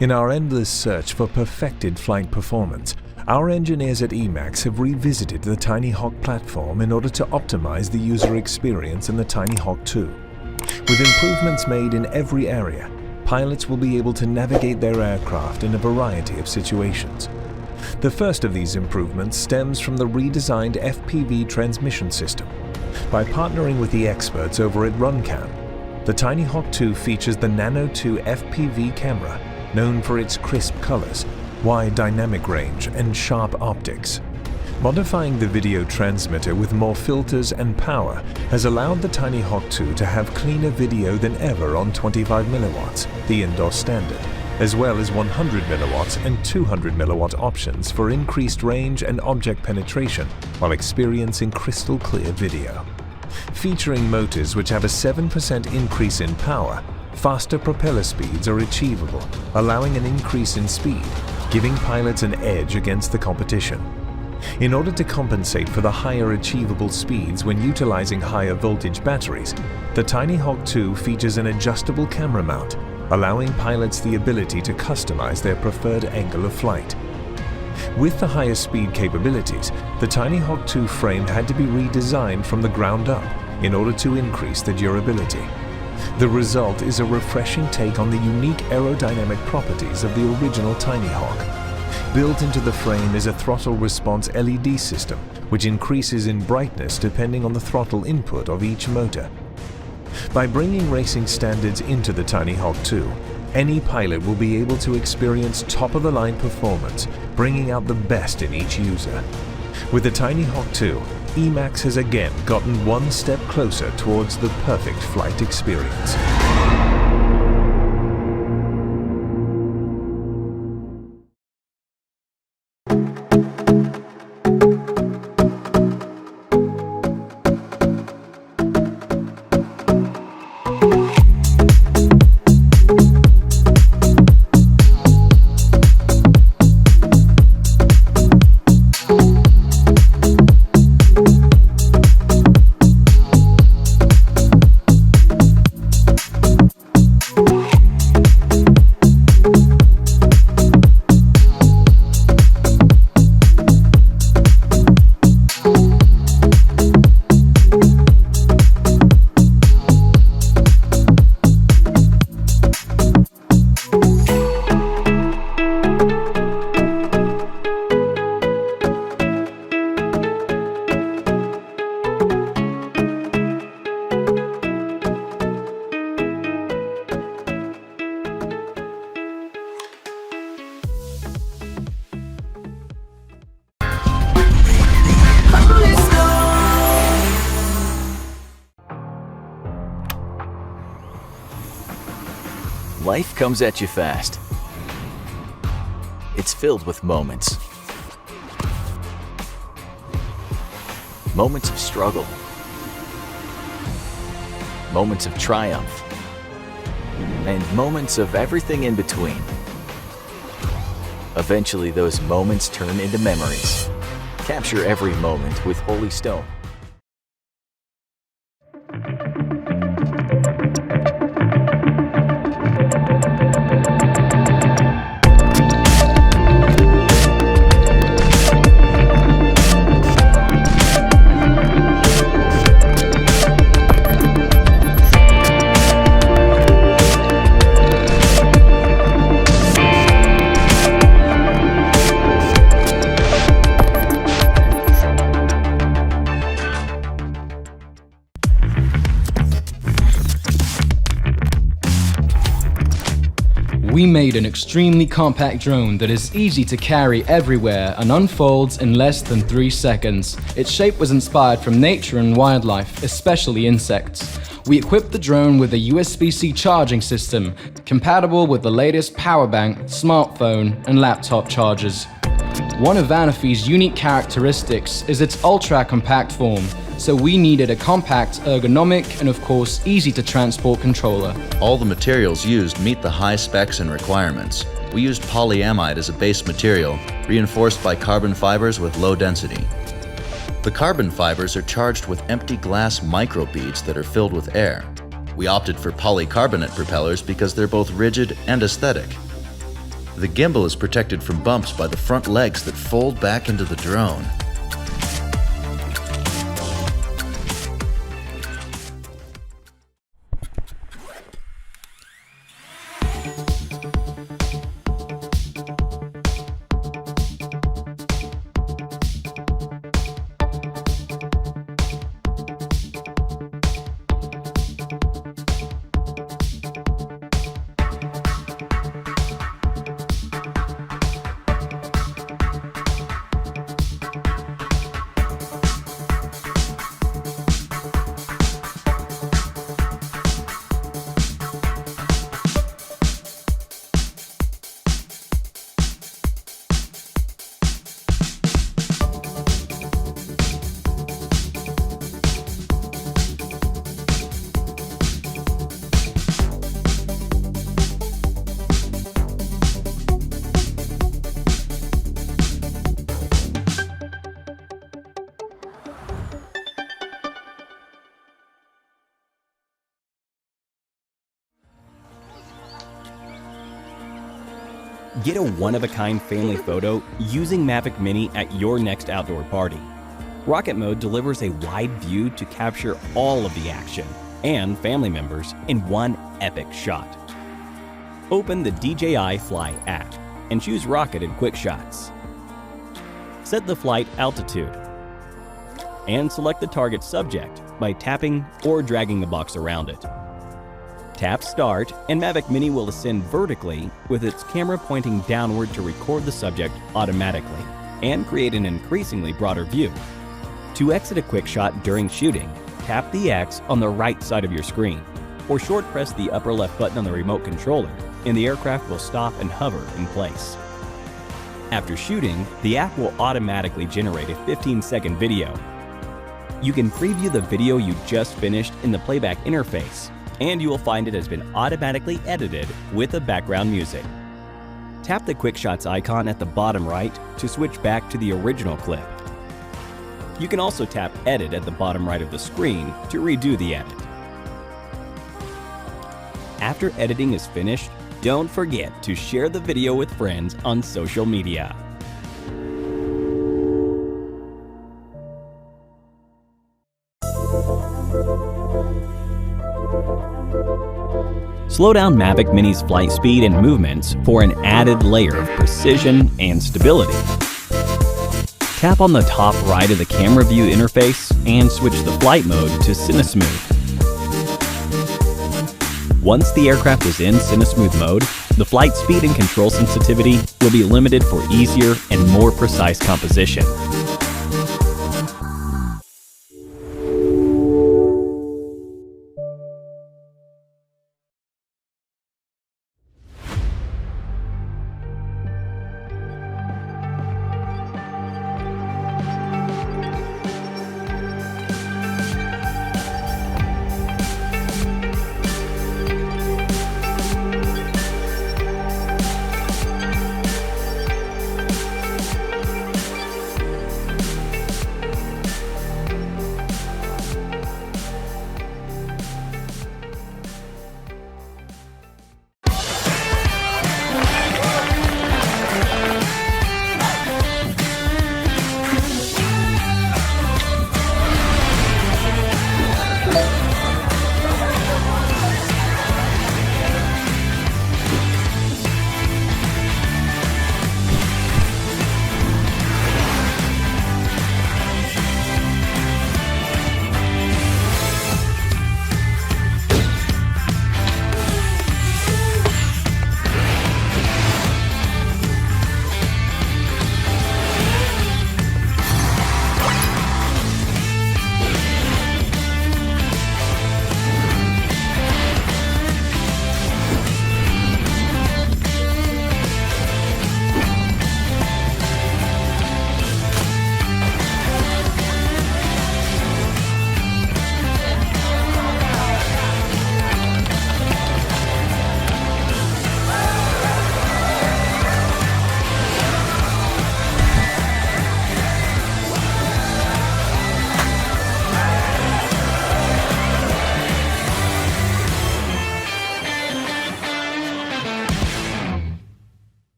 In our endless search for perfected flight performance, our engineers at EMAX have revisited the Tinyhawk platform in order to optimize the user experience in the Tinyhawk 2. With improvements made in every area, pilots will be able to navigate their aircraft in a variety of situations. The first of these improvements stems from the redesigned FPV transmission system. By partnering with the experts over at RunCam, the Tinyhawk 2 features the Nano 2 FPV camera, known for its crisp colors, wide dynamic range, and sharp optics. Modifying the video transmitter with more filters and power has allowed the Tinyhawk 2 to have cleaner video than ever on 25mW, the indoor standard, as well as 100mW and 200mW options for increased range and object penetration while experiencing crystal clear video. Featuring motors which have a 7% increase in power, faster propeller speeds are achievable, allowing an increase in speed, giving pilots an edge against the competition. In order to compensate for the higher achievable speeds when utilizing higher voltage batteries, the Tinyhawk 2 features an adjustable camera mount, allowing pilots the ability to customize their preferred angle of flight. With the higher speed capabilities, the Tinyhawk 2 frame had to be redesigned from the ground up in order to increase the durability. The result is a refreshing take on the unique aerodynamic properties of the original Tinyhawk. Built into the frame is a throttle response LED system, which increases in brightness depending on the throttle input of each motor. By bringing racing standards into the Tinyhawk 2, any pilot will be able to experience top-of-the-line performance, bringing out the best in each user. With the Tinyhawk 2, EMAX has again gotten one step closer towards the perfect flight experience. Life comes at you fast. It's filled with moments. Moments of struggle. Moments of triumph. And moments of everything in between. Eventually, those moments turn into memories. Capture every moment with Holy Stone. We made an extremely compact drone that is easy to carry everywhere and unfolds in less than 3 seconds. Its shape was inspired from nature and wildlife, especially insects. We equipped the drone with a USB-C charging system, compatible with the latest power bank, smartphone, and laptop chargers. One of Vanafy's unique characteristics is its ultra-compact form, so we needed a compact, ergonomic, and of course, easy to transport controller. All the materials used meet the high specs and requirements. We used polyamide as a base material, reinforced by carbon fibers with low density. The carbon fibers are charged with empty glass microbeads that are filled with air. We opted for polycarbonate propellers because they're both rigid and aesthetic. The gimbal is protected from bumps by the front legs that fold back into the drone. Get a one-of-a-kind family photo using Mavic Mini at your next outdoor party. Rocket Mode delivers a wide view to capture all of the action and family members in one epic shot. Open the DJI Fly app and choose Rocket in Quick Shots. Set the flight altitude and select the target subject by tapping or dragging the box around it. Tap Start and Mavic Mini will ascend vertically with its camera pointing downward to record the subject automatically and create an increasingly broader view. To exit a quick shot during shooting, tap the X on the right side of your screen or short press the upper left button on the remote controller and the aircraft will stop and hover in place. After shooting, the app will automatically generate a 15-second video. You can preview the video you just finished in the playback interface, and you will find it has been automatically edited with the background music. Tap the Quick Shots icon at the bottom right to switch back to the original clip. You can also tap Edit at the bottom right of the screen to redo the edit. After editing is finished, don't forget to share the video with friends on social media. Slow down Mavic Mini's flight speed and movements for an added layer of precision and stability. Tap on the top right of the camera view interface and switch the flight mode to CineSmooth. Once the aircraft is in CineSmooth mode, the flight speed and control sensitivity will be limited for easier and more precise composition.